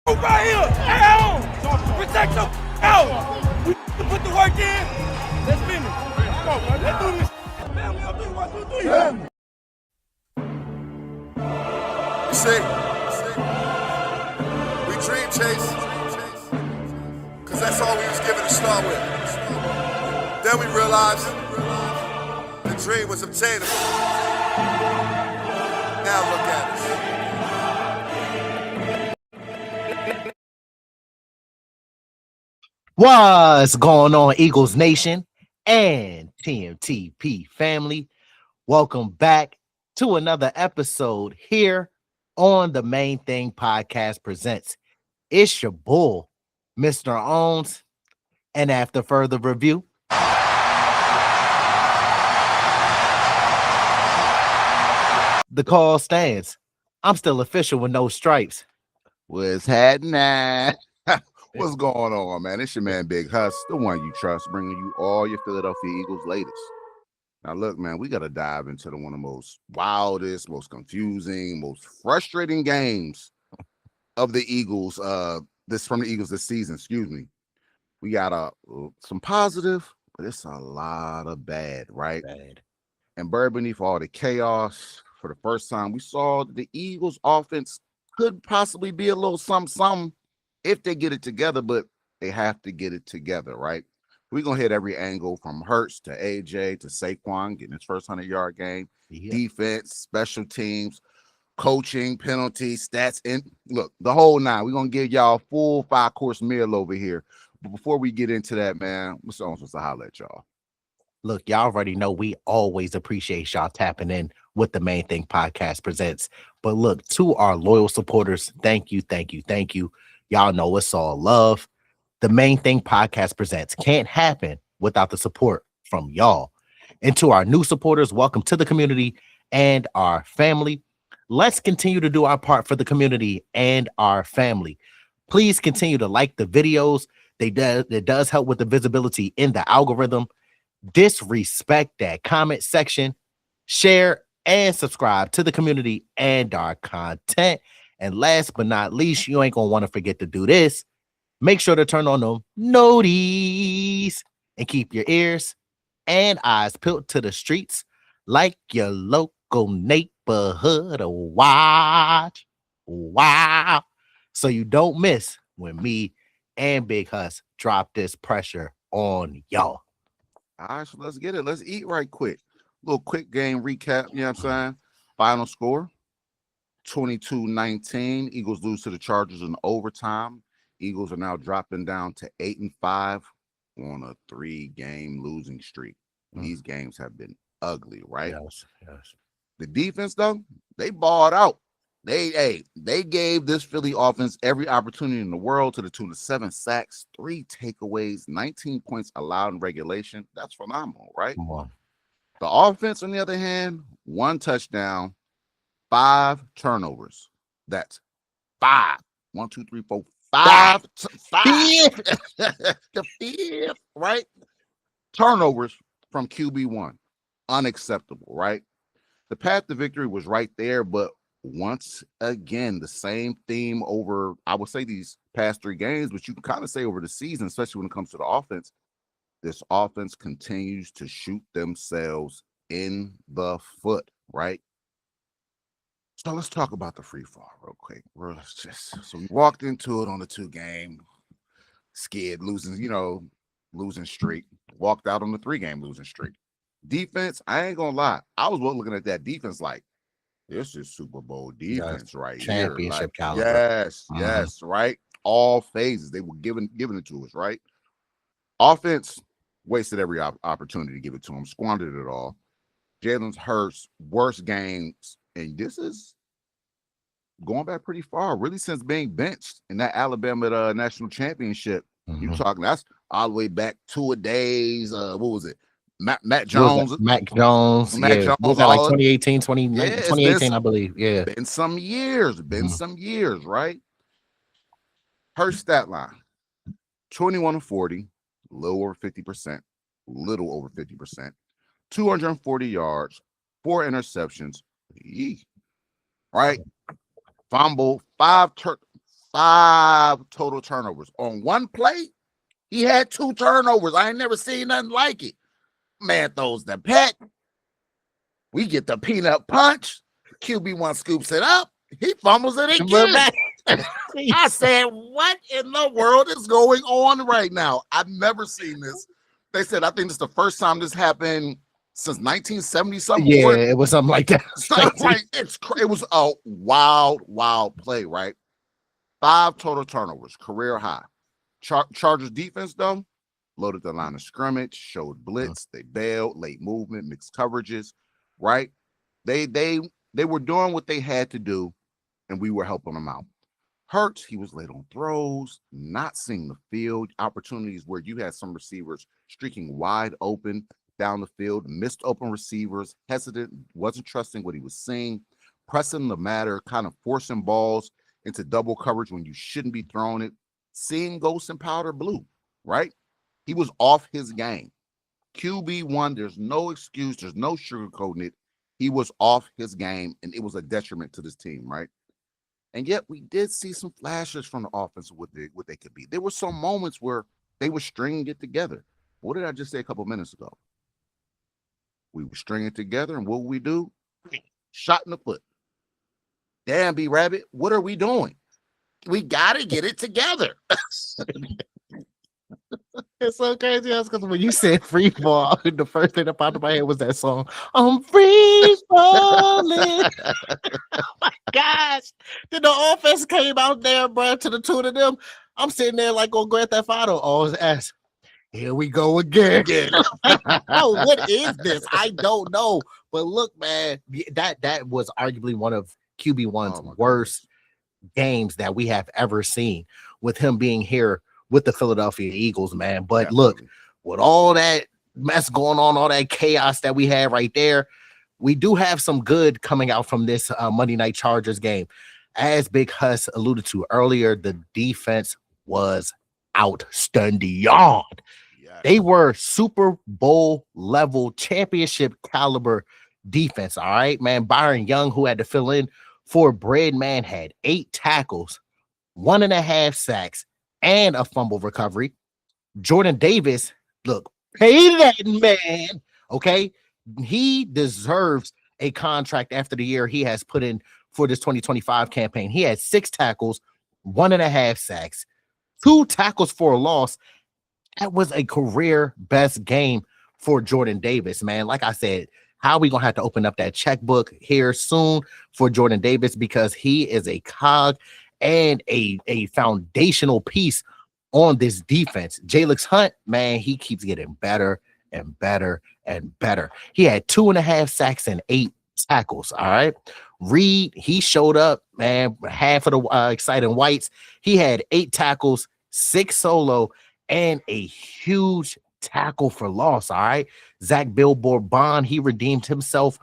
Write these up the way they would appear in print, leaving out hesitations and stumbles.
Right here, down. Protect your out. We put the work in. Let's finish. Come on, man. Let's do this. Family, I'll do 1, 2, 3. You see, we dream chase, cause that's all we was given to start with. Then we realized the dream was obtainable. Now look at us. What's going on, Eagles Nation and TMTP family? Welcome back to another episode here on the Main Thing Podcast Presents. It's your bull, Mr. Owns, and after further review, the call stands. I'm still official with no stripes. What's happening? What's going on, man? It's your man, Big Huss, the one you trust, bringing you all your Philadelphia Eagles latest. Now, look, man, we got to dive into one of the most wildest, most confusing, most frustrating games of the Eagles. From the Eagles this season. Excuse me. We got some positive, but it's a lot of bad, right? Bad. And buried beneath all the chaos, for the first time, we saw that the Eagles' offense could possibly be a little something if they get it together, but they have to get it together, right? We're going to hit every angle from Hurts to AJ to Saquon getting his first 100-yard game, defense, special teams, coaching, penalties, stats, and look, the whole nine. We're going to give y'all a full 5-course meal over here. But before we get into that, man, what's supposed to holler at y'all? Look, y'all already know we always appreciate y'all tapping in with the Main Thing Podcast Presents. But look, to our loyal supporters, thank you. Y'all know it's all love. The Main Thing Podcast Presents can't happen without the support from y'all. And to our new supporters, welcome to the community and our family. Let's continue to do our part for the community and our family. Please continue to like the videos. It does help with the visibility in the algorithm. Disrespect that comment section, share and subscribe to the community and our content. And last but not least, you ain't gonna want to forget to do this. Make sure to turn on them noties and keep your ears and eyes peeled to the streets like your local neighborhood watch. Wow. So you don't miss when me and Big Huss drop this pressure on y'all. All right, so let's get it. Let's eat right quick. Little quick game recap, you know what I'm saying? Final score, 22-19. Eagles lose to the Chargers in overtime. Eagles are now dropping down to 8-5 on a 3-game losing streak. These games have been ugly, right? Yes. The defense, though, they balled out. They gave this Philly offense every opportunity in the world to the tune of 7 sacks, 3 takeaways, 19 points allowed in regulation. That's phenomenal, right? Come on. The offense, on the other hand, 1 touchdown, 5 turnovers. That's 5. 1, 2, 3, 4, 5. The fifth, right? Turnovers from QB1. Unacceptable, right? The path to victory was right there, but once again, the same theme over, I would say, these past 3 games, but you can kind of say over the season, especially when it comes to the offense. This offense continues to shoot themselves in the foot, right? So let's talk about the free fall real quick. So we walked into it on the 2-game, scared, losing streak. Walked out on the 3-game losing streak. Defense, I ain't gonna lie. I was looking at that defense like, this is Super Bowl defense right here. Championship caliber. Yes, right? All phases. They were giving it to us, right? Offense wasted every opportunity to give it to them, squandered it all. Jalen Hurts, worst games, and this is going back pretty far, really, since being benched in that Alabama national championship. You talking, that's all the way back 2 days. What was it? Matt Jones. Mac Jones. Jones. Was that like 2018, 2018, I believe. Yeah. Been some years, right? Hurts stat line, 21-40, little over 50%, 240 yards, 4 interceptions, right? Fumble, 5 5 total turnovers. On one play, he had 2 turnovers. I ain't never seen nothing like it. Man throws the pet. We get the peanut punch. QB1 scoops it up. He fumbles it again. I said, what in the world is going on right now? I've never seen this. They said, I think this is the first time this happened since 1970 something. Yeah, it was something like that. Right. It was a wild play, right? 5 total turnovers, career high. Chargers defense, though, loaded the line of scrimmage, showed blitz, they bailed, late movement, mixed coverages, right? They were doing what they had to do, and we were helping them out. Hurts, he was late on throws, not seeing the field, opportunities where you had some receivers streaking wide open down the field, missed open receivers, hesitant, wasn't trusting what he was seeing, pressing the matter, kind of forcing balls into double coverage when you shouldn't be throwing it, seeing ghosts in powder blue, right? He was off his game. QB1, there's no excuse, there's no sugarcoating it. He was off his game, and it was a detriment to this team, right? And yet we did see some flashes from the offense of what they could be. There were some moments where they were stringing it together. What did I just say a couple minutes ago? We were stringing it together, and what would we do? Shot in the foot. Damn, B-Rabbit, what are we doing? We got to get it together. It's so crazy because when you said free fall, the first thing that popped in my head was that song. I'm free falling. Oh my gosh. Then the offense came out there, bro, to the tune of them. I'm sitting there like on Grand Theft Auto. Always ask, here we go again. Oh, what is this? I don't know. But look, man, that was arguably one of QB1's worst games that we have ever seen, with him being here with the Philadelphia Eagles, man. But look, with all that mess going on, all that chaos that we have right there, we do have some good coming out from this Monday Night Chargers game. As Big Huss alluded to earlier, the defense was outstanding. Yes. They were Super Bowl level championship caliber defense. All right, man. Byron Young, who had to fill in for Bread Man, had 8 tackles, 1.5 sacks, and a fumble recovery. Jordan Davis, look, pay that man, okay? He deserves a contract after the year he has put in for this 2025 campaign. He had 6 tackles, 1.5 sacks, 2 tackles for a loss. That was a career best game for Jordan Davis, man. Like I said, how are we going to have to open up that checkbook here soon for Jordan Davis, because he is a cog and a foundational piece on this defense. Jalen Hunt, man, he keeps getting better and better and better. He had 2.5 sacks and 8 tackles. All right. Reed, he showed up, man. Half of the exciting whites. He had 8 tackles, 6 solo, and a huge tackle for loss. All right. Zach Billboard Bond, he redeemed himself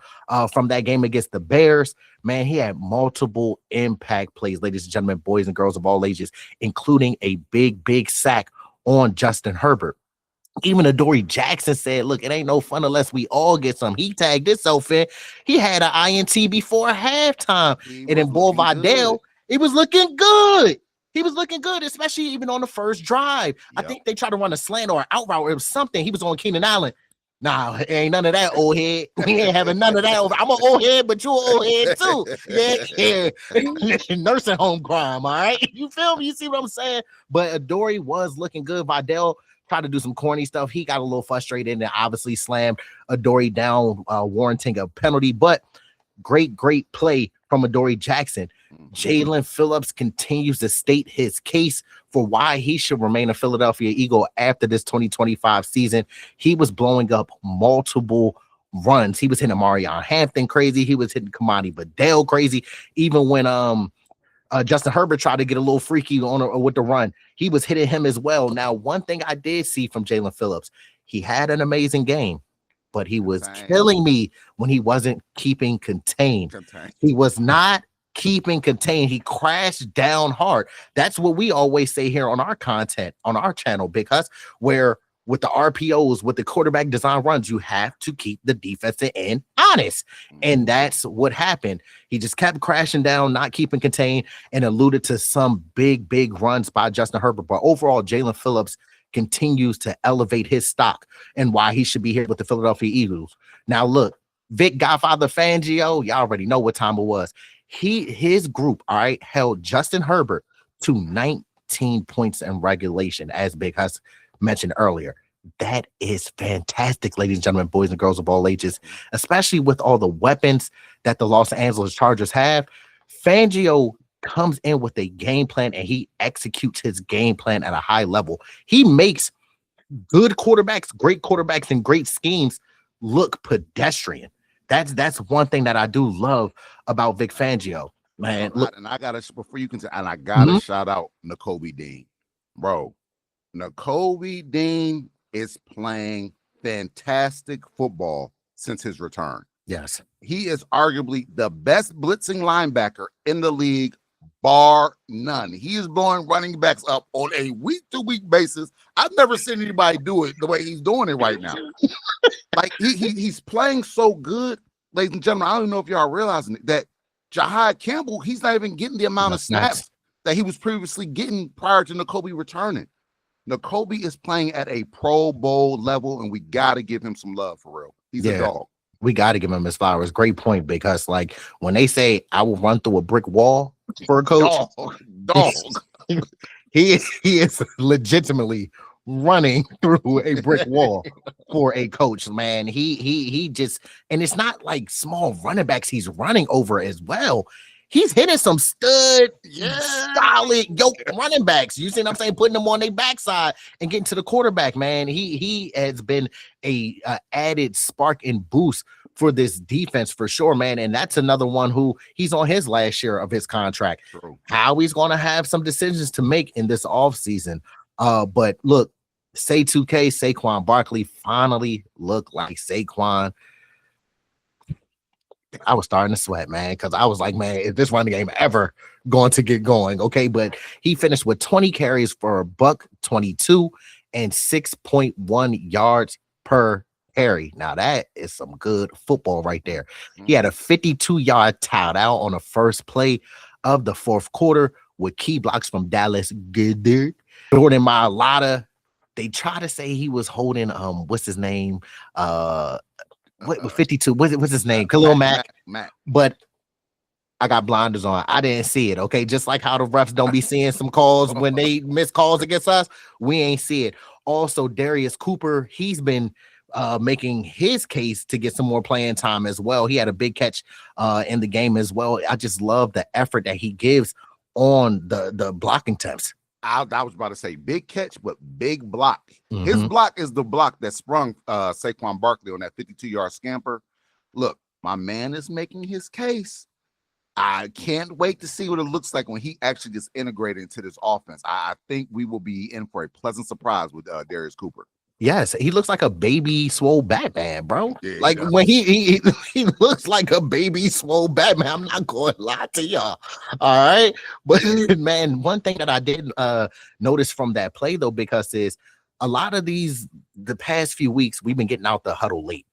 from that game against the Bears. Man, he had multiple impact plays, ladies and gentlemen, boys and girls of all ages, including a big sack on Justin Herbert. Even Adoree Jackson said, look, it ain't no fun unless we all get some. He tagged himself in. He had an INT before halftime. And then Bull Vidal, it was looking good. He was looking good, especially even on the first drive. Yep. I think they tried to run a slant or an out route or it was something. He was on Keenan Allen. Nah, ain't none of that, old head. We ain't having none of that. I'm an old head, but you an old head too. Yeah. Nursing home crime, all right? You feel me? You see what I'm saying? But Adoree was looking good. Vidal tried to do some corny stuff. He got a little frustrated and obviously slammed Adoree down, warranting a penalty. But great play from Adoree Jackson. Jalen Phillips continues to state his case for why he should remain a Philadelphia Eagle after this 2025 season. He was blowing up multiple runs. He was hitting Marion Hampton crazy. He was hitting Kamani Badell crazy. Even when Justin Herbert tried to get a little freaky with the run, he was hitting him as well. Now, one thing I did see from Jalen Phillips, he had an amazing game, but he was killing me when he wasn't keeping contained. He was not keeping contained. He crashed down hard. That's what we always say here on our content, on our channel, because where with the RPOs, with the quarterback design runs, you have to keep the defensive end honest. And that's what happened. He just kept crashing down, not keeping contained, and alluded to some big runs by Justin Herbert. But overall, Jalen Phillips continues to elevate his stock and why he should be here with the Philadelphia Eagles. Now, look, Vic Godfather Fangio, y'all already know what time it was. His group, all right, held Justin Herbert to 19 points in regulation, as Big has mentioned earlier. That is fantastic, ladies and gentlemen, boys and girls of all ages, especially with all the weapons that the Los Angeles Chargers have. Fangio comes in with a game plan and he executes his game plan at a high level. He makes good quarterbacks, great quarterbacks, and great schemes look pedestrian. That's one thing that I do love about Vic Fangio, man. Look, and I gotta before you can say, and I gotta shout out Nakobe Dean, bro. Nakobe Dean is playing fantastic football since his return. Yes, he is arguably the best blitzing linebacker in the league, bar none. He is blowing running backs up on a week-to-week basis. I've never seen anybody do it the way he's doing it right now. Like he's playing so good, ladies and gentlemen. I don't know if y'all are realizing it, that Jahad Campbell, he's not even getting the amount of snaps that he was previously getting prior to Nakobe returning. Nakobe is playing at a Pro Bowl level, and we got to give him some love for real. He's a dog. We got to give him his flowers. Great point, because like when they say I will run through a brick wall for a coach, dog. he is legitimately running through a brick wall for a coach, man. He just, and it's not like small running backs he's running over as well. He's hitting some stud, solid yoke running backs. You see what I'm saying? Putting them on their backside and getting to the quarterback, man. He has been a added spark and boost for this defense for sure, man. And that's another one who he's on his last year of his contract. True. How he's going to have some decisions to make in this offseason. But look, say 2K, Saquon Barkley finally looked like Saquon. I was starting to sweat, man, because I was like, man, is this running game ever going to get going? Okay, but he finished with 20 carries for $122 and 6.1 yards per carry. Now that is some good football right there. He had a 52-yard touchdown on the first play of the fourth quarter with key blocks from Dallas Goedert, Jordan Mailata. They try to say he was holding what's his name? What 52? What's his name? Khalil Mack. But I got blinders on. I didn't see it. Okay, just like how the refs don't be seeing some calls when they miss calls against us, we ain't see it. Also, Darius Cooper, he's been making his case to get some more playing time as well. He had a big catch in the game as well. I just love the effort that he gives on the blocking attempts. I was about to say big catch, but big block. His block is the block that sprung Saquon Barkley on that 52-yard scamper. Look, my man is making his case. I can't wait to see what it looks like when he actually gets integrated into this offense. I think we will be in for a pleasant surprise with Darius Cooper. Yes, he looks like a baby swole Batman, bro. Yeah, like when he looks like a baby swole Batman. I'm not going to lie to y'all. All right. But man, one thing that I did notice from that play though, because is a lot of the past few weeks, we've been getting out the huddle late.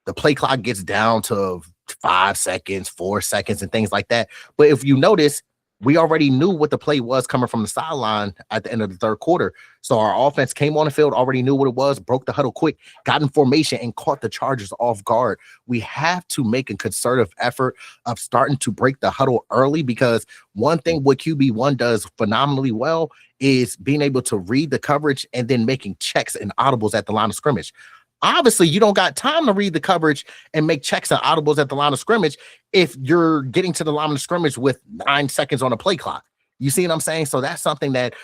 The play clock gets down to 5 seconds, 4 seconds, and things like that. But if you notice, we already knew what the play was coming from the sideline at the end of the third quarter. So our offense came on the field, already knew what it was, broke the huddle quick, got in formation, and caught the Chargers off guard. We have to make a concerted effort of starting to break the huddle early, because one thing what QB1 does phenomenally well is being able to read the coverage and then making checks and audibles at the line of scrimmage. Obviously, you don't got time to read the coverage and make checks and audibles at the line of scrimmage if you're getting to the line of scrimmage with 9 seconds on a play clock. You see what I'm saying? So that's something that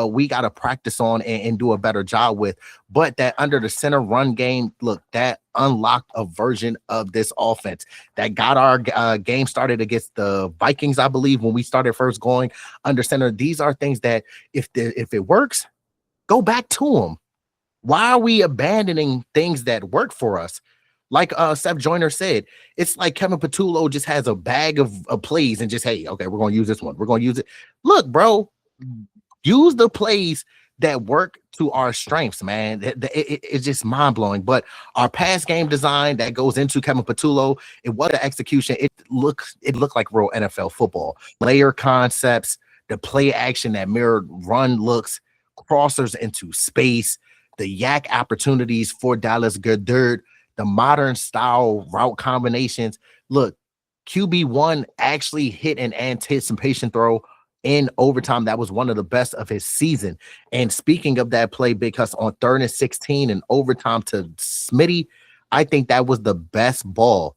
we got to practice on and do a better job with. But that under the center run game, look, that unlocked a version of this offense that got our game started against the Vikings, I believe, when we started first going under center. These are things that if it works, go back to them. Why are we abandoning things that work for us? Like Seth Joyner said, it's like Kevin Patullo just has a bag of plays and just, hey, okay, we're going to use this one. We're going to use it. Look, bro, use the plays that work to our strengths, man. It's just mind blowing. But our pass game design that goes into Kevin Patullo, it was the execution. It looked like real NFL football. Layer concepts, the play action that mirrored run looks, crossers into space, the yak opportunities for Dallas Goedert, the modern style route combinations. Look, QB1 actually hit an anticipation throw in overtime. That was one of the best of his season. And speaking of that play, because on 3rd and 16 and overtime to Smitty, I think that was the best ball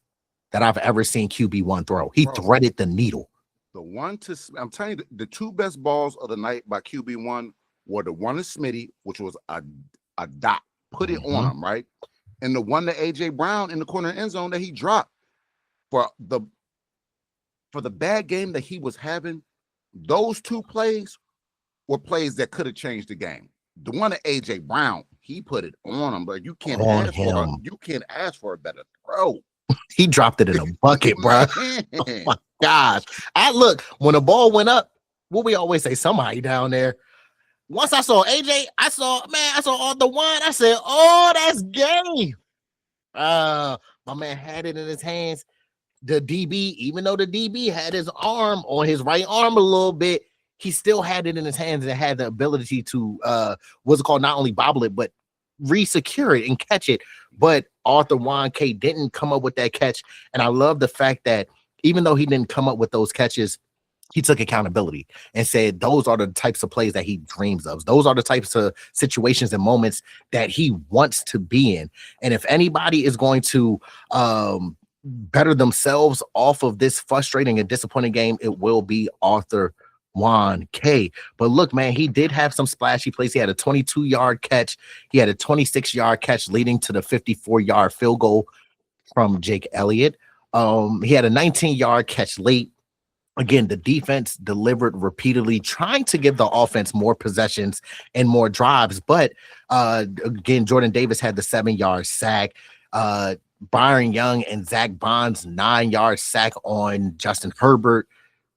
that I've ever seen QB1 throw. He threaded the needle. I'm telling you, the two best balls of the night by QB1 were the one to Smitty, which was a dot, put it on him, right? And the one to AJ Brown in the corner end zone that he dropped. For the bad game that he was having, those two plays were plays that could have changed the game. The one to AJ Brown, he put it on him, but you can't ask for a better throw. He dropped it in a bucket, bro. Oh my gosh. When the ball went up, what we always say, somebody down there. Once I saw AJ, I saw all the one. I said, oh, that's game. My man had it in his hands. The DB, even though the DB had his arm on his right arm a little bit, he still had it in his hands and had the ability to not only bobble it, but re-secure it and catch it. But Arthur Juan K didn't come up with that catch. And I love the fact that even though he didn't come up with those catches, he took accountability and said those are the types of plays that he dreams of. Those are the types of situations and moments that he wants to be in. And if anybody is going to better themselves off of this frustrating and disappointing game, it will be Arthur Juan K. But look, man, he did have some splashy plays. He had a 22-yard catch. He had a 26-yard catch leading to the 54-yard field goal from Jake Elliott. He had a 19-yard catch late. Again, the defense delivered repeatedly, trying to give the offense more possessions and more drives. But again, Jordan Davis had the 7-yard sack. Byron Young and Zach Bond's 9-yard sack on Justin Herbert.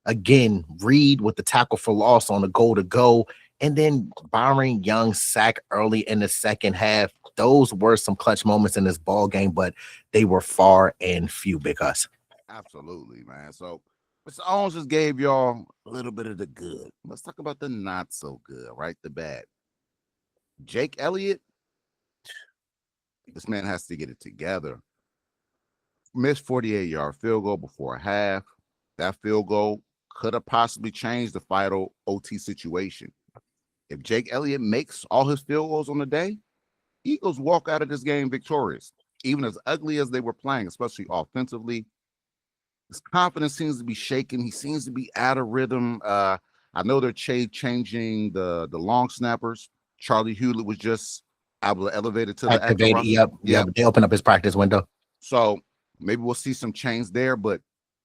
Again, Reed with the tackle for loss on the goal to go. And then Byron Young's sack early in the second half. Those were some clutch moments in this ball game, but they were far and few, because. Absolutely, man. So Mr. Owens just gave y'all a little bit of the good. Let's talk about the not so good, right? The bad. Jake Elliott, this man has to get it together. Missed 48-yard field goal before half. That field goal could have possibly changed the final OT situation. If Jake Elliott makes all his field goals on the day, Eagles walk out of this game victorious. Even as ugly as they were playing, especially offensively, his confidence seems to be shaken. He seems to be out of rhythm. I know they're changing the long snappers. Charlie Hewlett was just able to elevate it to the active. Yep. They open up his practice window. So maybe we'll see some change there. But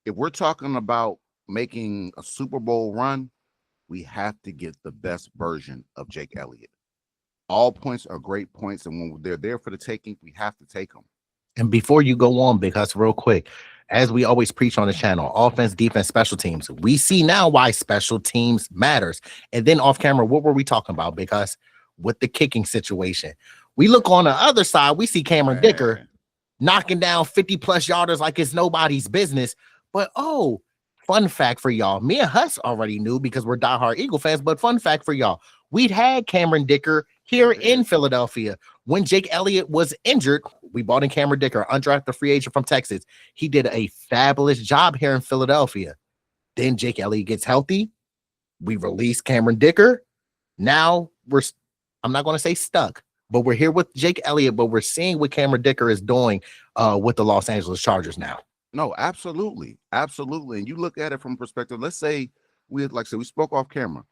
if we're talking about making a Super Bowl run, we have to get the best version of Jake Elliott. All points are great points, and when they're there for the taking, we have to take them. And before you go on, because real quick, as we always preach on the channel, offense, defense, special teams, we see now why special teams matters. And then off camera, what were we talking about? Because with the kicking situation, we look on the other side, we see Cameron Dicker knocking down 50-plus yarders like it's nobody's business. But, fun fact for y'all, me and Huss already knew because we're diehard Eagle fans, but fun fact for y'all, we'd had Cameron Dicker here in Philadelphia. When Jake Elliott was injured, we bought in Cameron Dicker, undrafted free agent from Texas. He did a fabulous job here in Philadelphia. Then Jake Elliott gets healthy. We release Cameron Dicker. Now I'm not going to say stuck, but we're here with Jake Elliott, but we're seeing what Cameron Dicker is doing with the Los Angeles Chargers now. No, absolutely. Absolutely. And you look at it from perspective, let's say we spoke off camera.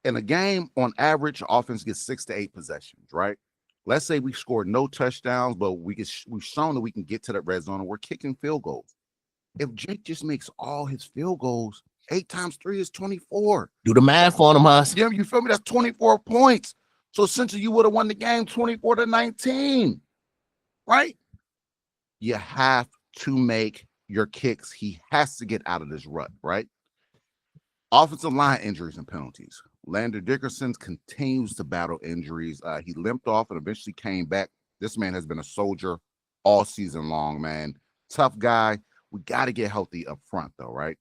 In a game, on average, offense gets 6 to 8 possessions, right? Let's say we scored no touchdowns, but we've shown that we can get to that red zone and we're kicking field goals. If Jake just makes all his field goals, 8 times 3 is 24. Do the math on him, Huss. Yeah, you feel me? That's 24 points. So essentially, you would have won the game 24-19, right? You have to make your kicks. He has to get out of this rut, right? Offensive line injuries and penalties. Lander Dickerson continues to battle injuries. He limped off and eventually came back. This man has been a soldier all season long, man. Tough guy. We got to get healthy up front, though, right?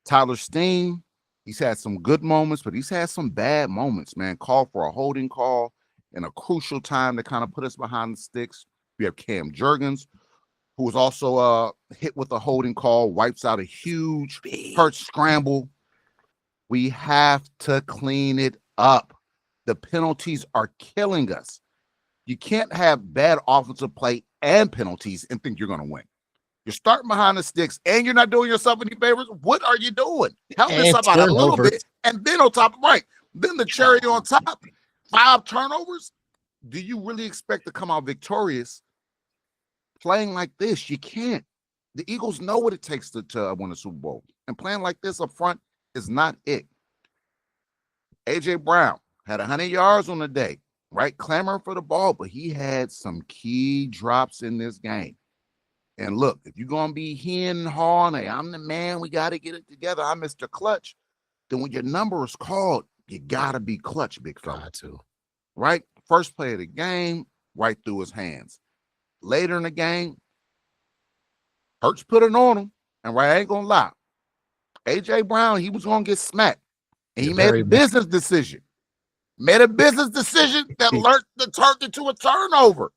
Tyler Steen, he's had some good moments, but he's had some bad moments, man. Call for a holding call in a crucial time to kind of put us behind the sticks. We have Cam Jurgens, who was also hit with a holding call, wipes out a huge Hurts scramble. We have to clean it up. The penalties are killing us. You can't have bad offensive play and penalties and think you're going to win. You're starting behind the sticks and you're not doing yourself any favors. What are you doing? Help this up out a little bit. And then on top, right, then the cherry on top, 5 turnovers. Do you really expect to come out victorious playing like this? You can't. The Eagles know what it takes to win a Super Bowl. And playing like this up front is not it. A.J. Brown had 100 yards on the day, right? Clamoring for the ball, but he had some key drops in this game. And look, if you're going to be heeing and hawing, hey, I'm the man, we got to get it together, I'm Mr. Clutch, then when your number is called, you got to be clutch, big fella. Got to. Right? First play of the game, right through his hands. Later in the game, Hurts put it on him, and right, I ain't going to lie. A.J. Brown, he was going to get smacked, and he made a business decision. Made a business decision that turned into a turnover.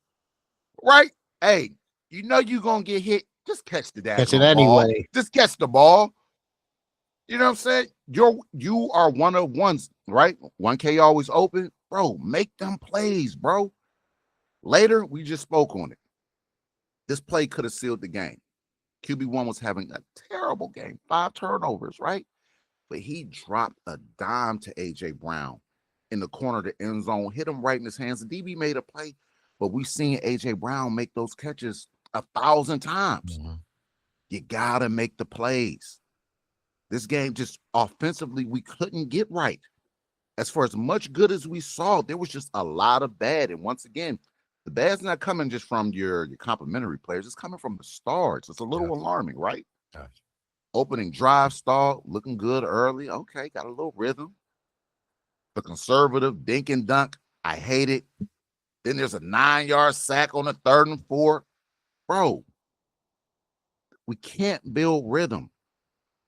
Right? Hey, you know you're going to get hit. Just catch the ball. Catch it anyway. Just catch the ball. You know what I'm saying? You are one of ones, right? 1K always open. Bro, make them plays, bro. Later, we just spoke on it. This play could have sealed the game. QB1 was having a terrible game. 5 turnovers, right? But he dropped a dime to A.J. Brown in the corner of the end zone, hit him right in his hands. The DB made a play, but we've seen A.J. Brown make those catches 1,000 times. Mm-hmm. You got to make the plays. This game just offensively, we couldn't get right. As far as much good as we saw, there was just a lot of bad. And once again, the bad's not coming just from your complimentary players. It's coming from the stars. It's a little alarming, right? Opening drive stall, looking good early. Okay, got a little rhythm. The conservative dink and dunk, I hate it. Then there's a 9-yard sack on the 3rd and 4. Bro, we can't build rhythm.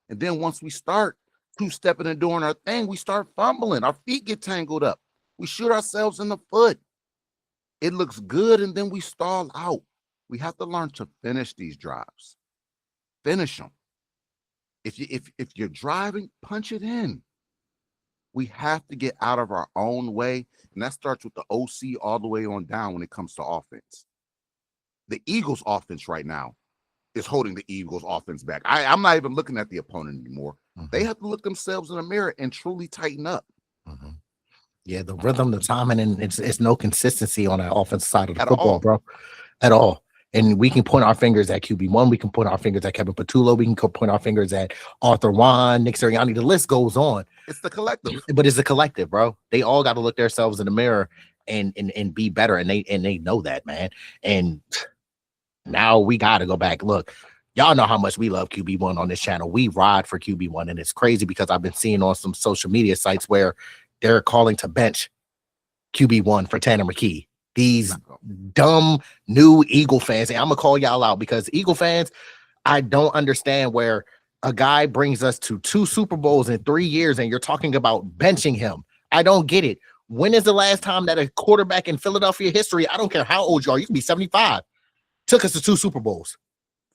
And then once we start two-stepping and doing our thing, we start fumbling. Our feet get tangled up. We shoot ourselves in the foot. It looks good, and then we stall out. We have to learn to finish these drives. Finish them. If you're driving, punch it in. We have to get out of our own way, and that starts with the OC all the way on down when it comes to offense. The Eagles' offense right now is holding the Eagles' offense back. I'm not even looking at the opponent anymore. Mm-hmm. They have to look themselves in the mirror and truly tighten up. Mm-hmm. Yeah, the rhythm, the timing, and it's no consistency on that offensive side of the football, bro, at all. And we can point our fingers at QB1. We can point our fingers at Kevin Patullo. We can point our fingers at Arthur Juan, Nick Sirianni. The list goes on. It's the collective. But it's a collective, bro. They all got to look themselves in the mirror and be better. And they know that, man. And now we got to go back. Look, y'all know how much we love QB1 on this channel. We ride for QB1. And it's crazy because I've been seeing on some social media sites where they're calling to bench QB1 for Tanner McKee. These dumb new Eagle fans, and I'm gonna call y'all out because Eagle fans, I don't understand where a guy brings us to 2 Super Bowls in 3 years and you're talking about benching him. I don't get it. When is the last time that a quarterback in Philadelphia history, I don't care how old you are, you can be 75, took us to 2 Super Bowls?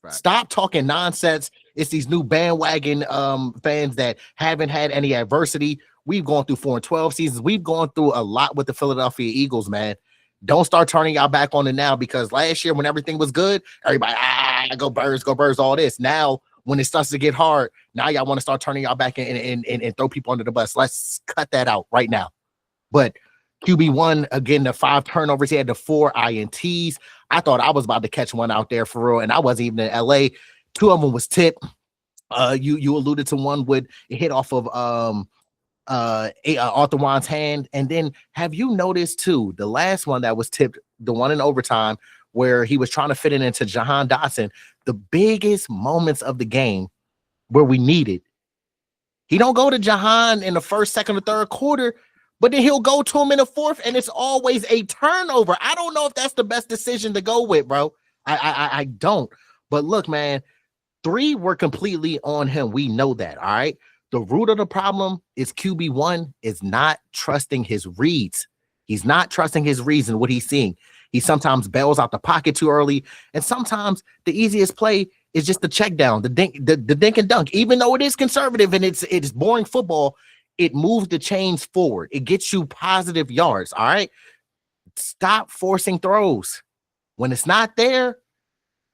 Right. Stop talking nonsense. It's these new bandwagon fans that haven't had any adversity. We've gone through 4 and 12 seasons. We've gone through a lot with the Philadelphia Eagles, man. Don't start turning y'all back on it now because last year when everything was good, everybody, go Birds, all this. Now, when it starts to get hard, now y'all want to start turning y'all back and throw people under the bus. Let's cut that out right now. But QB1, again, the 5 turnovers. He had the 4 INTs. I thought I was about to catch one out there for real, and I wasn't even in LA. 2 of them was tipped. You alluded to one with it hit off of Arthur Juan's hand. And then have you noticed too, the last one that was tipped, the one in overtime where he was trying to fit it into Jahan Dotson, the biggest moments of the game where we needed He don't go to Jahan in the first, second, or third quarter, but then he'll go to him in the fourth, and it's always a turnover. I don't know if that's the best decision to go with, bro. I don't. But look, man, 3 were completely on him. We know that, all right? The root of the problem is QB1 is not trusting his reads. He's not trusting his reads and what he's seeing. He sometimes bails out the pocket too early, and sometimes the easiest play is just the check down, the dink and dunk. Even though it is conservative and it's boring football, it moves the chains forward. It gets you positive yards, all right? Stop forcing throws. When it's not there,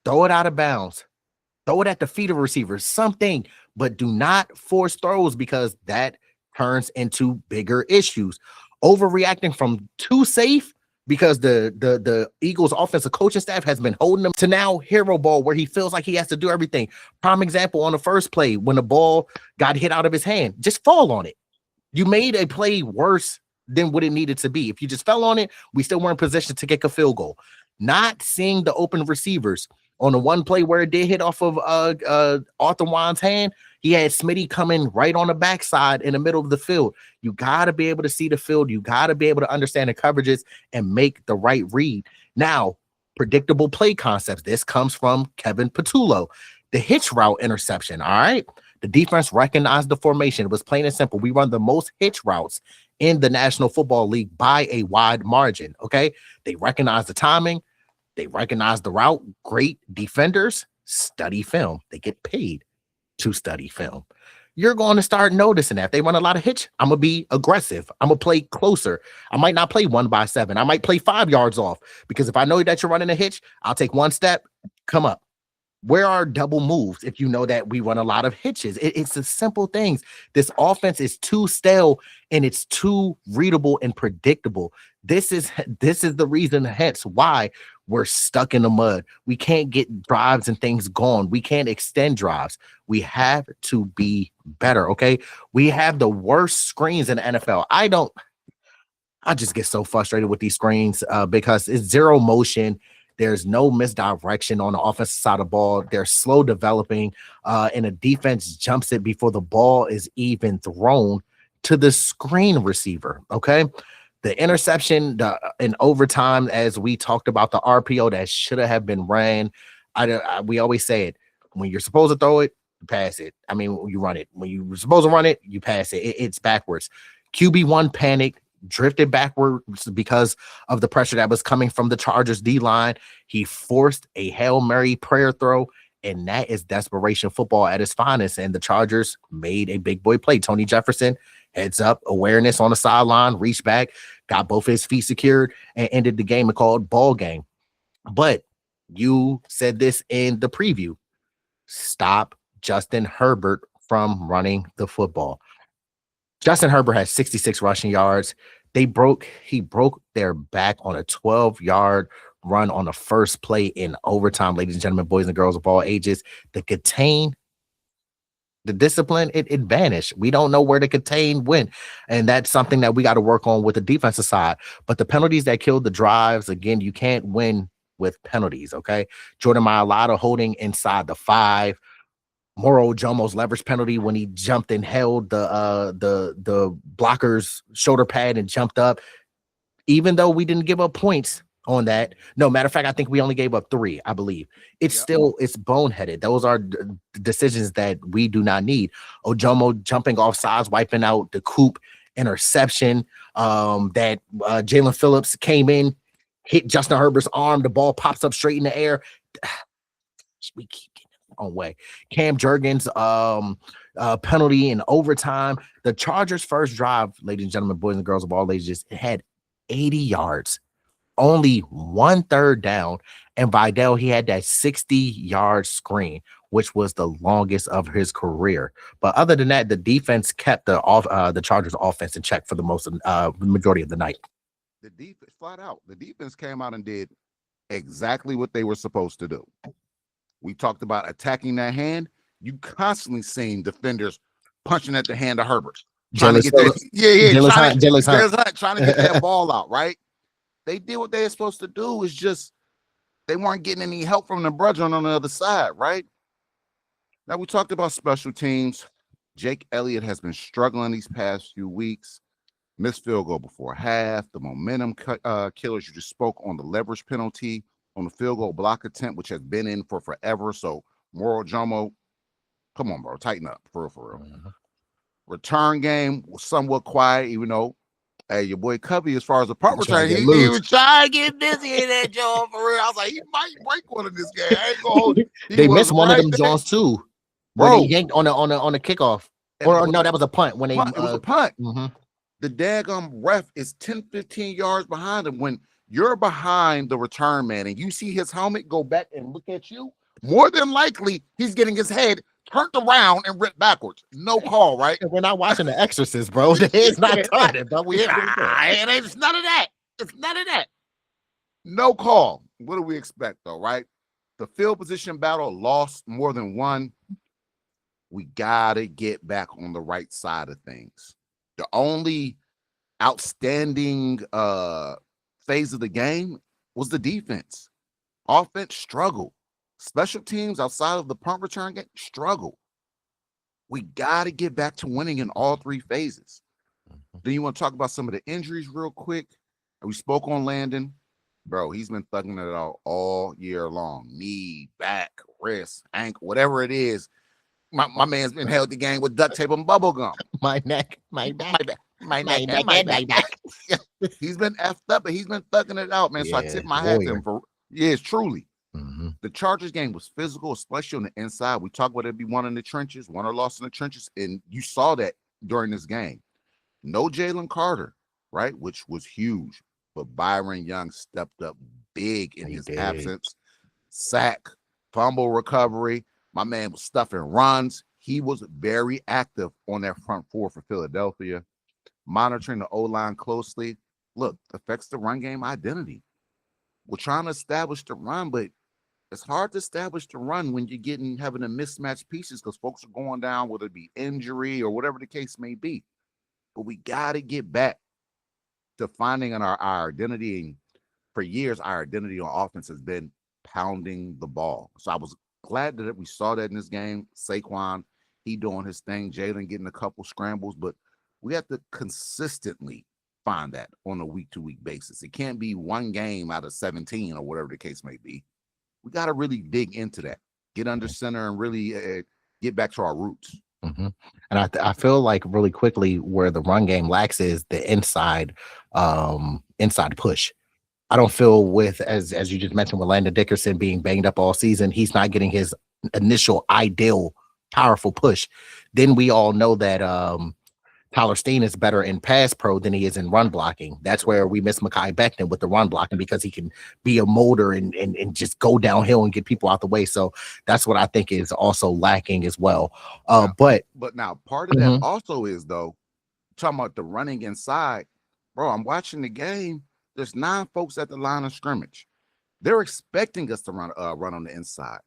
throw it out of bounds. Throw it at the feet of receivers, something, but do not force throws because that turns into bigger issues. Overreacting from too safe because the Eagles offensive coaching staff has been holding him to now hero ball where he feels like he has to do everything. Prime example on the first play when the ball got hit out of his hand, just fall on it. You made a play worse than what it needed to be. If you just fell on it, we still weren't in position to kick a field goal. Not seeing the open receivers. On the one play where it did hit off of Arthur Wan's hand, he had Smitty coming right on the backside in the middle of the field. You got to be able to see the field. You got to be able to understand the coverages and make the right read. Now, predictable play concepts. This comes from Kevin Patullo. The hitch route interception, all right? The defense recognized the formation. It was plain and simple. We run the most hitch routes in the National Football League by a wide margin, okay? They recognize the timing. They recognize the route. Great defenders study film. They get paid to study film. You're going to start noticing that. If they run a lot of hitch, I'm going to be aggressive. I'm going to play closer. I might not play 1 by 7. I might play 5 yards off because if I know that you're running a hitch, I'll take 1 step, come up. Where are double moves if you know that we run a lot of hitches? It's the simple things. This offense is too stale and it's too readable and predictable. This is the reason, hence why we're stuck in the mud. We can't get drives and things going. We can't extend drives. We have to be better, okay? We have the worst screens in the NFL. I just get so frustrated with these screens because it's zero motion. There's no misdirection on the offensive side of the ball. They're slow developing, and the defense jumps it before the ball is even thrown to the screen receiver, okay? The interception in overtime, as we talked about, the RPO that should have been ran. We always say it. When you're supposed to throw it, you pass it. I mean, you run it. When you're supposed to run it, you pass it. It's backwards. QB1 panicked, drifted backwards because of the pressure that was coming from the Chargers D-line. He forced a Hail Mary prayer throw, and that is desperation football at its finest, and the Chargers made a big boy play. Tony Jefferson, heads up, awareness on the sideline, reached back, got both his feet secured, and ended the game and called ball game. But you said this in the preview. Stop Justin Herbert from running the football. Justin Herbert has 66 rushing yards. He broke their back on a 12-yard run on the first play in overtime, ladies and gentlemen, boys and girls of all ages. The discipline, it vanished. We don't know where the contain went. And that's something that we got to work on with the defensive side. But the penalties that killed the drives, again, you can't win with penalties, okay? Jordan Mailata holding inside the 5. Moro Jomo's leverage penalty when he jumped and held the blocker's shoulder pad and jumped up. Even though we didn't give up points on that. No, matter of fact, I think we only gave up 3, I believe. It's boneheaded. Those are decisions that we do not need. Ojomo jumping off sides, wiping out the Coop interception that Jalen Phillips came in, hit Justin Herbert's arm. The ball pops up straight in the air. We keep getting the wrong way. Cam Jurgens penalty in overtime. The Chargers' first drive, ladies and gentlemen, boys and girls of all ages, it had 80 yards, only 1 third down. And Vidal, he had that 60-yard screen, which was the longest of his career. But other than that, the defense kept the Chargers' offense in check for the majority of the night. The defense, flat out, the defense came out and did exactly what they were supposed to do. We talked about attacking that hand. You constantly seen defenders punching at the hand of Herbert. Trying to get that ball out, right? They did what they were supposed to do. It's just they weren't getting any help from the brethren on the other side, right? Now we talked about special teams. Jake Elliott has been struggling these past few weeks. Missed field goal before half. The momentum killers you just spoke on, the leverage penalty on the field goal block attempt, which has been in for forever. So, Moro Jomo, come on, bro, tighten up for real. Mhm. Return game was somewhat quiet, even though, hey, your boy Covey, as far as the punt Trying return, to get he loose. was trying to get busy in that joint for real. I was like, he might break one of this game. I ain't gonna hold you. He They was missed one of right them there. Jones too, where Bro. they yanked on the kickoff. And Or no, that was a punt when they it was a punt. mhm. The daggum ref is 10, 15 yards behind him. When you're behind the return man and you see his helmet go back and look at you, more than likely he's getting his head turned around and ripped backwards. No call, right? We're not watching The Exorcist, bro. The head's not turning, but we It's none of that. It's none of that. No call. What do we expect, though, right? The field position battle lost more than one. We gotta get back on the right side of things. The only outstanding phase of the game was the defense. Offense struggled. Special teams outside of the punt return game struggled. We got to get back to winning in all three phases. Then you want to talk about some of the injuries real quick. We spoke on Landon. Bro, he's been thugging it out all year long. Knee, back, wrist, ankle, whatever it is. My man's been held the game with duct tape and bubble gum. My neck. He's been effed up, but he's been thugging it out, man. So I tip my hat to him for truly. Mm-hmm. The Chargers game was physical, especially on the inside. We talk about it be one in the trenches, one or lost in the trenches, and you saw that during this game. No Jalen Carter, right? Which was huge, but Byron Young stepped up big in his absence. Sack, fumble recovery. My man was stuffing runs. He was very active on that front four for Philadelphia, monitoring the O-line closely. Look, affects the run game identity. We're trying to establish the run, but it's hard to establish the run when you're having a mismatched pieces because folks are going down, whether it be injury or whatever the case may be. But we got to get back to finding our identity. And for years, our identity on offense has been pounding the ball. So I was glad that we saw that in this game. Saquon, he doing his thing. Jalen getting a couple scrambles, but we have to consistently find that on a week-to-week basis. It can't be one game out of 17 or whatever the case may be. We got to really dig into that, get under center, and really get back to our roots. Mm-hmm. And I feel like really quickly where the run game lacks is the inside push. I don't feel with, as you just mentioned, with Landon Dickerson being banged up all season, he's not getting his initial ideal powerful push. Then we all know that Tyler Steen is better in pass pro than he is in run blocking. That's where we miss Mekhi Becton with the run blocking because he can be a motor and just go downhill and get people out the way. So that's what I think is also lacking as well. But now part of that also is, though, talking about the running inside, bro, I'm watching the game. There's 9 folks at the line of scrimmage. They're expecting us to run on the inside.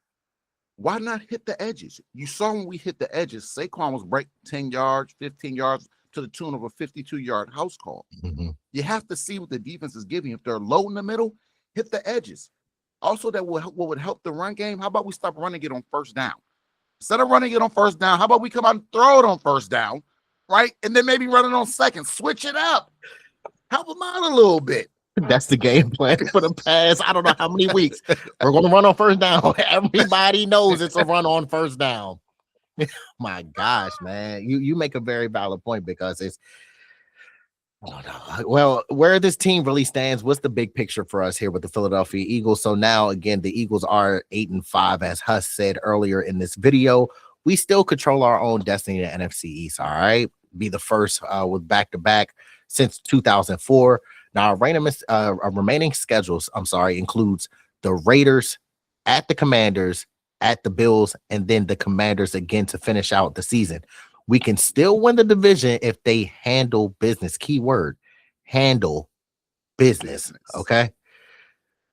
Why not hit the edges? You saw when we hit the edges, Saquon was breaking 10 yards, 15 yards to the tune of a 52-yard house call. Mm-hmm. You have to see what the defense is giving. If they're low in the middle, hit the edges. Also, what would help the run game, how about we stop running it on first down? Instead of running it on first down, how about we come out and throw it on first down, right? And then maybe run it on second. Switch it up. Help them out a little bit. That's the game plan for the past, I don't know how many weeks. We're going to run on first down. Everybody knows it's a run on first down. My gosh, man. You make a very valid point because it's, I don't know. Well, where this team really stands, what's the big picture for us here with the Philadelphia Eagles? So now, again, the Eagles are 8-5, as Huss said earlier in this video. We still control our own destiny in the NFC East, all right? Be the first with back-to-back since 2004. Now, our remaining schedules, includes the Raiders at the Commanders, at the Bills, and then the Commanders again to finish out the season. We can still win the division if they handle business. Keyword, handle business. Okay.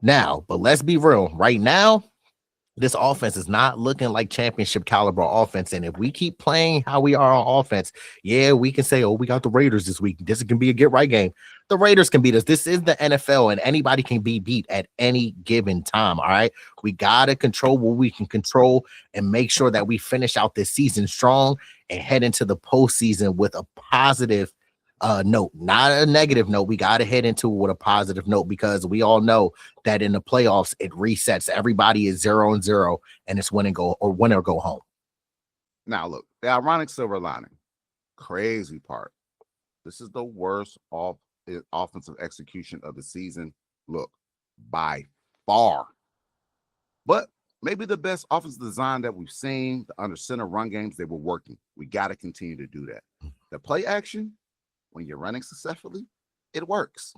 Now, but let's be real. Right now, this offense is not looking like championship caliber offense. And if we keep playing how we are on offense, yeah, we can say, oh, we got the Raiders this week. This can be a get right game. The Raiders can beat us. This is the NFL, and anybody can be beat at any given time. All right. We got to control what we can control and make sure that we finish out this season strong and head into the postseason with a positive note, not a negative note. We got to head into it with a positive note because we all know that in the playoffs, it resets. Everybody is 0-0, and it's win or go home. Now, look, the ironic silver lining, crazy part. This is the worst offensive execution of the season. Look, by far. But maybe the best offensive design that we've seen, the under center run games, they were working. We got to continue to do that. The play action, when you're running successfully, it works.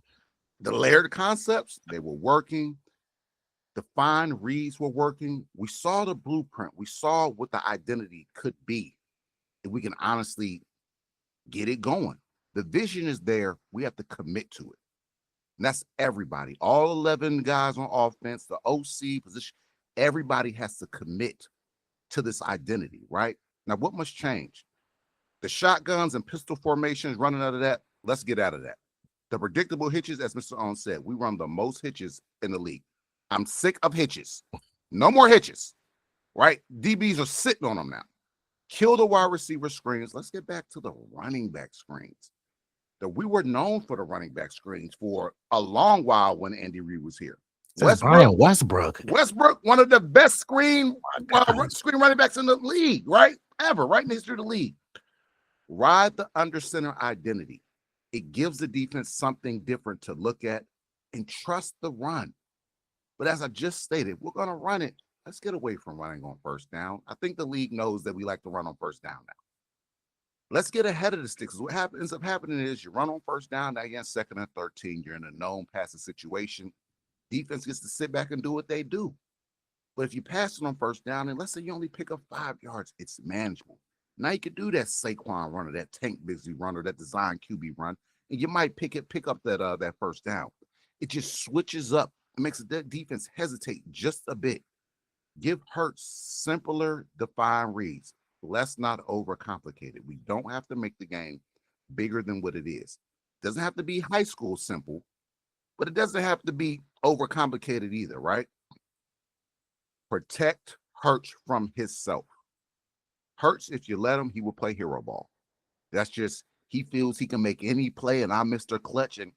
The layered concepts, they were working. The fine reads were working. We saw the blueprint. We saw what the identity could be. If we can honestly get it going. The vision is there. We have to commit to it. And that's everybody. All 11 guys on offense, the OC position, everybody has to commit to this identity, right? Now, what must change? The shotguns and pistol formations running out of that, let's get out of that. The predictable hitches, as Mr. Owen said, we run the most hitches in the league. I'm sick of hitches. No more hitches, right? DBs are sitting on them now. Kill the wide receiver screens. Let's get back to the running back screens. That we were known for the running back screens for a long while when Andy Reid was here. Westbrook, one of the best screen running backs in the league, right? Ever, right in the history of the league. Ride the under center identity. It gives the defense something different to look at and trust the run. But as I just stated, we're going to run it. Let's get away from running on first down. I think the league knows that we like to run on first down now. Let's get ahead of the sticks. What ends up happening is you run on first down, now you're in 2nd and 13. You're in a known passing situation. Defense gets to sit back and do what they do. But if you pass it on first down, and let's say you only pick up 5 yards, it's manageable. Now you can do that Saquon runner, that Tank Bigsby runner, that design QB run, and you might pick up that first down. It just switches up. It makes the defense hesitate just a bit. Give Hurts simpler, defined reads. Let's not overcomplicate it. We don't have to make the game bigger than what it is. It doesn't have to be high school simple, but it doesn't have to be overcomplicated either, right? Protect Hurts from himself. Hurts, if you let him, he will play hero ball. That's just, he feels he can make any play, and I'm Mr. Clutch. And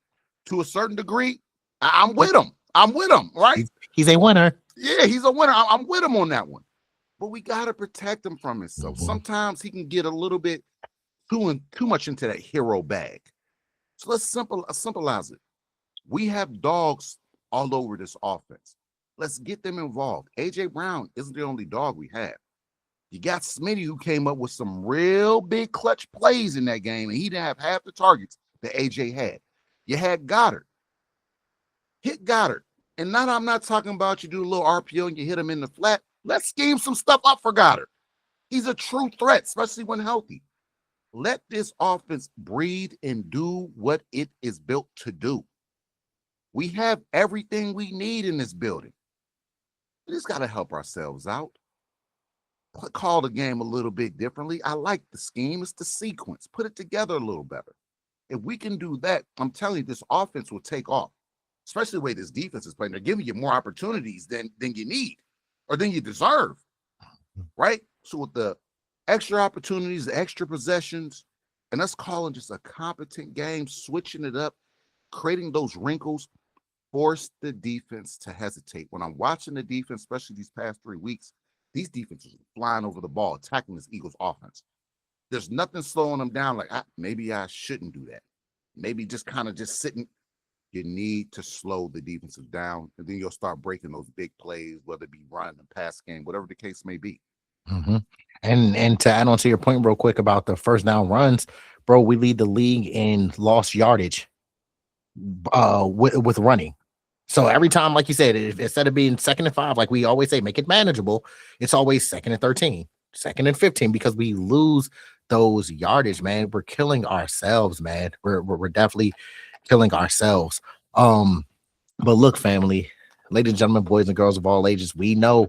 to a certain degree, I'm with him. Right? He's a winner. Yeah, he's a winner. I'm with him on that one. But we got to protect him from himself. Mm-hmm. Sometimes he can get a little bit too much into that hero bag. So let's symbolize it. We have dogs all over this offense. Let's get them involved. A.J. Brown isn't the only dog we have. You got Smitty, who came up with some real big clutch plays in that game, and he didn't have half the targets that A.J. had. You had Goddard. Hit Goddard. And now I'm not talking about you do a little RPO and you hit him in the flat. Let's scheme some stuff up for Goddard. He's a true threat, especially when healthy. Let this offense breathe and do what it is built to do. We have everything we need in this building. We just got to help ourselves out. Call the game a little bit differently. I like the scheme. It's the sequence. Put it together a little better. If we can do that, I'm telling you, this offense will take off, especially the way this defense is playing. They're giving you more opportunities than you need or than you deserve, right? So with the extra opportunities, the extra possessions, and us calling just a competent game, switching it up, creating those wrinkles, force the defense to hesitate. When I'm watching the defense, especially these past 3 weeks, these defenses are flying over the ball, attacking this Eagles offense. There's nothing slowing them down. Like, maybe I shouldn't do that. Maybe just kind of just sitting. You need to slow the defensive down, and then you'll start breaking those big plays, whether it be run, the pass game, whatever the case may be. Mm-hmm. And to add on to your point real quick about the first down runs, bro, we lead the league in lost yardage with running. So every time, like you said, instead of being 2nd and 5, like we always say, make it manageable, it's always 2nd and 13, 2nd and 15, because we lose those yardage, man. We're killing ourselves, man. We're definitely killing ourselves. But look, family, ladies and gentlemen, boys and girls of all ages, we know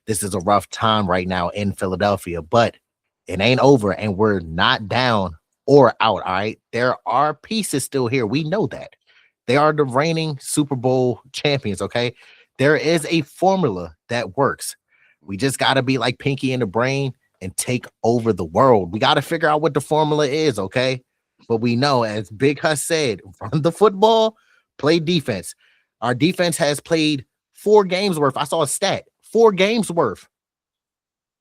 this is a rough time right now in Philadelphia, but it ain't over, and we're not down or out. All right, there are pieces still here. We know that. They are the reigning Super Bowl champions, okay? There is a formula that works. We just got to be like Pinky in the Brain and take over the world. We got to figure out what the formula is, okay? But we know, as Big Huss said, run the football, play defense. Our defense has played 4 games worth. I saw a stat, 4 games worth.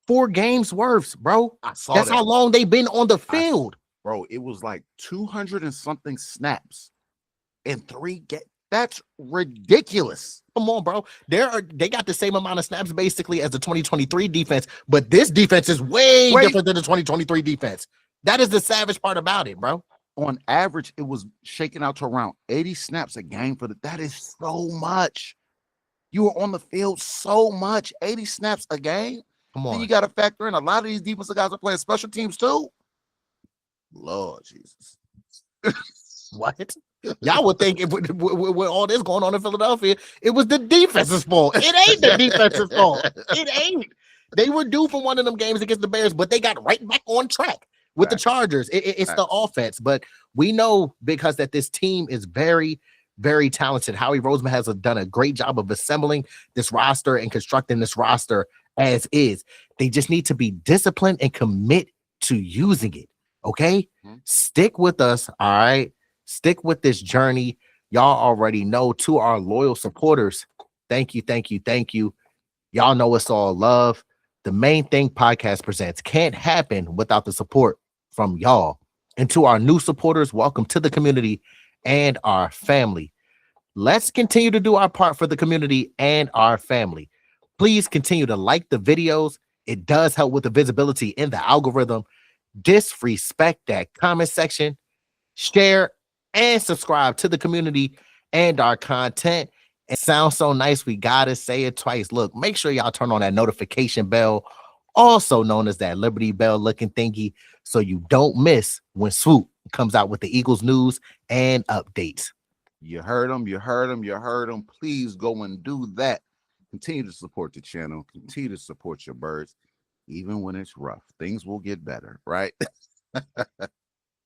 4 games worth, bro. I saw That's that. how long they've been on the field. Bro, it was like 200 and something snaps in 3 games. That's ridiculous. Come on, bro. They got the same amount of snaps basically as the 2023 defense, but this defense is way different than the 2023 defense. That is the savage part about it, bro. On average, it was shaking out to around 80 snaps a game for that is so much. You were on the field so much, 80 snaps a game. Come on. Then you got to factor in a lot of these defensive guys are playing special teams too. Lord Jesus. What? Y'all would think if with all this going on in Philadelphia, it was the defense's fault. It ain't the defense's fault. It ain't. They were due for one of them games against the Bears, but they got right back on track with the Chargers. It's the offense. But we know because that this team is very, very talented. Howie Roseman has done a great job of assembling this roster and constructing this roster as is. They just need to be disciplined and commit to using it. Okay? Stick with us. All right. Stick with this journey. Y'all already know. To our loyal supporters, thank you, thank you, thank you. Y'all know it's all love. The Main Thing Podcast presents can't happen without the support from y'all. And to our new supporters, welcome to the community and our family. Let's continue to do our part for the community and our family. Please continue to like the videos. It does help with the visibility in the algorithm. Disrespect that comment section. Share and subscribe to the community and our content. It sounds so nice, we gotta say it twice. Look, make sure y'all turn on that notification bell, also known as that Liberty Bell looking thingy, so you don't miss when Swoop comes out with the Eagles news and updates. You heard them, you heard them, you heard them. Please go and do that. Continue to support the channel. Continue to support your birds, even when it's rough. Things will get better, right?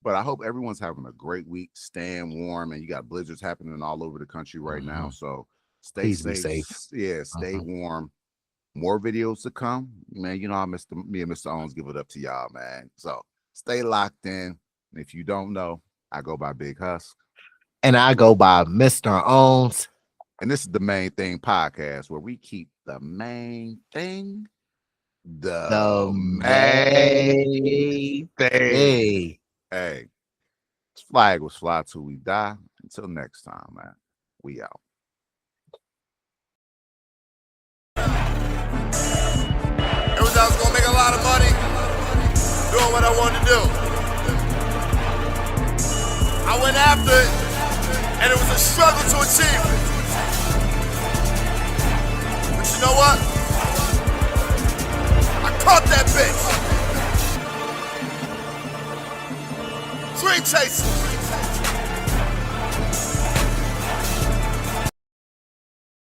But I hope everyone's having a great week, staying warm, and you got blizzards happening all over the country right now. So stay safe. Yeah, stay warm. More videos to come. Man, you know, me and Mr. Owens give it up to y'all, man. So stay locked in. And if you don't know, I go by Big Husk. And I go by Mr. Owens. And this is the Main Thing Podcast, where we keep the main thing the main thing. Hey, this flag was fly till we die. Until next time, man. We out. It was I was gonna make a lot of money doing what I wanted to do. I went after it, and it was a struggle to achieve it. But you know what? I caught that bitch. Dream chasing.